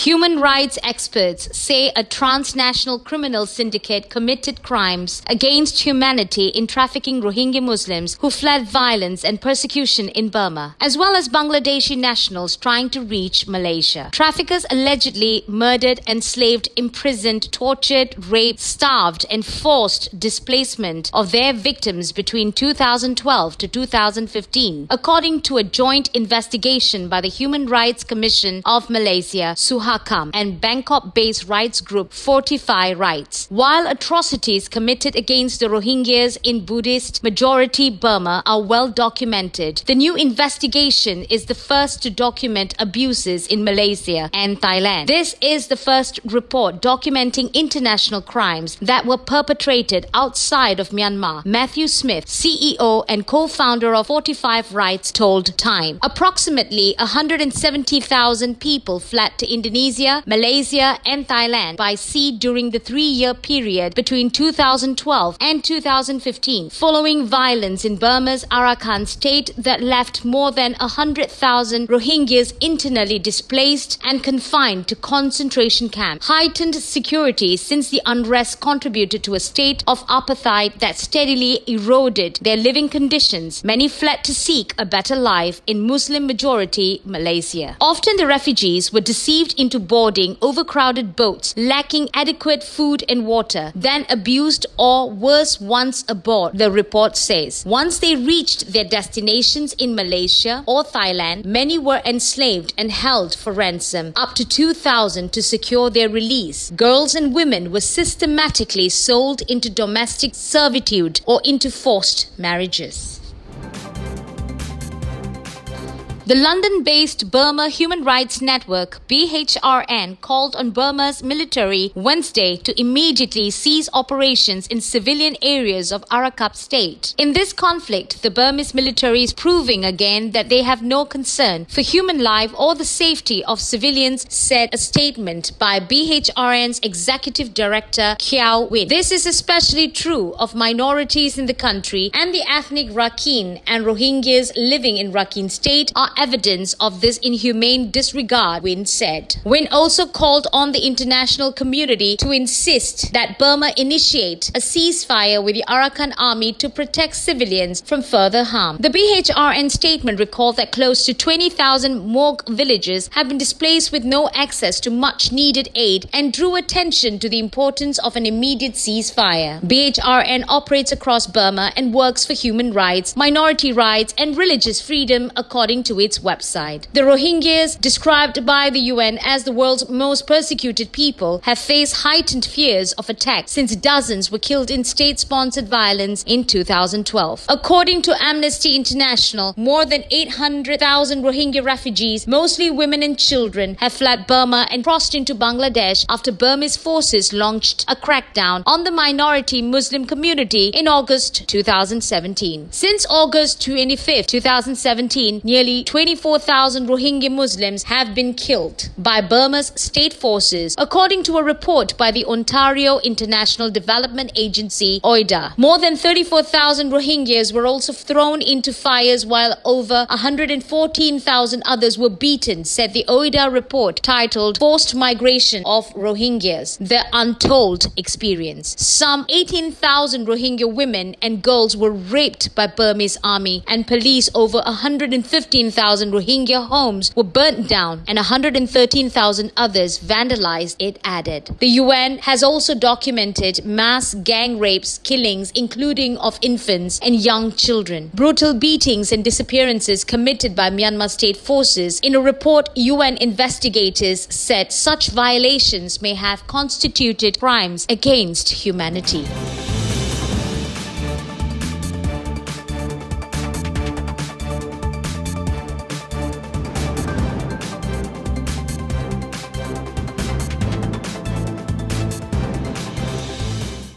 Human rights experts say a transnational criminal syndicate committed crimes against humanity in trafficking Rohingya Muslims who fled violence and persecution in Burma, as well as Bangladeshi nationals trying to reach Malaysia. Traffickers allegedly murdered, enslaved, imprisoned, tortured, raped, starved, and forced displacement of their victims between 2012 to 2015, according to a joint investigation by the Human Rights Commission of Malaysia, Suhakam, and Bangkok-based rights group Fortify Rights. While atrocities committed against the Rohingyas in Buddhist-majority Burma are well documented, the new investigation is the first to document abuses in Malaysia and Thailand. This is the first report documenting international crimes that were perpetrated outside of Myanmar, Matthew Smith, CEO and co-founder of Fortify Rights, told Time. Approximately 170,000 people fled to Indonesia, Malaysia, and Thailand by sea during the 3-year period between 2012 and 2015, following violence in Burma's Arakan state that left more than 100,000 Rohingyas internally displaced and confined to concentration camps. Heightened security since the unrest contributed to a state of apartheid that steadily eroded their living conditions. Many fled to seek a better life in Muslim-majority Malaysia. Often the refugees were deceived into boarding overcrowded boats lacking adequate food and water, then abused or worse once aboard, the report says. Once they reached their destinations in Malaysia or Thailand, many were enslaved and held for ransom, up to 2,000 to secure their release. Girls and women were systematically sold into domestic servitude or into forced marriages. The London-based Burma Human Rights Network, BHRN, called on Burma's military Wednesday to immediately cease operations in civilian areas of Arakan state. In this conflict, the Burmese military is proving again that they have no concern for human life or the safety of civilians, said a statement by BHRN's executive director, Kyaw Win. This is especially true of minorities in the country, and the ethnic Rakhine and Rohingyas living in Rakhine state are evidence of this inhumane disregard, Win said. Win also called on the international community to insist that Burma initiate a ceasefire with the Arakan army to protect civilians from further harm. The BHRN statement recalled that close to 20,000 Mog villages have been displaced with no access to much needed aid and drew attention to the importance of an immediate ceasefire. BHRN operates across Burma and works for human rights, minority rights, and religious freedom according to its website. The Rohingyas, described by the UN as the world's most persecuted people, have faced heightened fears of attack since dozens were killed in state-sponsored violence in 2012. According to Amnesty International, more than 800,000 Rohingya refugees, mostly women and children, have fled Burma and crossed into Bangladesh after Burmese forces launched a crackdown on the minority Muslim community in August 2017. Since August 25, 2017, nearly 24,000 Rohingya Muslims have been killed by Burma's state forces, according to a report by the Ontario International Development Agency, OIDA. More than 34,000 Rohingyas were also thrown into fires, while over 114,000 others were beaten, said the OIDA report titled Forced Migration of Rohingyas: The Untold Experience. Some 18,000 Rohingya women and girls were raped by Burmese army and police. Over 115,000 Rohingya homes were burnt down and 113,000 others vandalized, it added. The UN has also documented mass gang rapes, killings, including of infants and young children, brutal beatings and disappearances committed by Myanmar state forces. In a report, UN investigators said such violations may have constituted crimes against humanity.